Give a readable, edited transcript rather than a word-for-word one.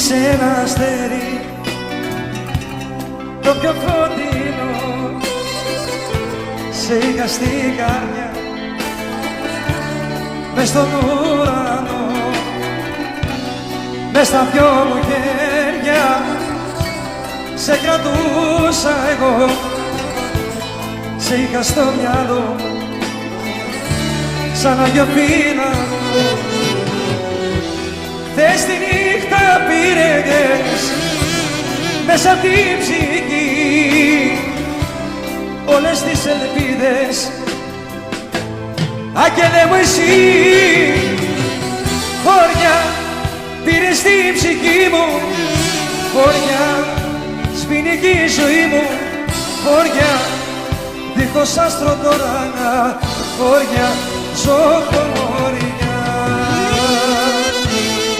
είσαι ένα αστέρι το πιο φωτεινό. Σε είχα στην καρδιά μες στον ουρανό, μες στα δυο μου χέρια σε κρατούσα εγώ. Σε είχα στο μυαλό σαν αγιοπίνα. Χθες τη νύχτα πήρες μέσα απ' την ψυχή όλες τις ελπίδες. Άγγελε μου εσύ, χωριά πήρες την ψυχή μου, χωριά σβήνει και η ζωή μου, χωριά δίχως άστρο τώρα, χωριά ζω χωριά.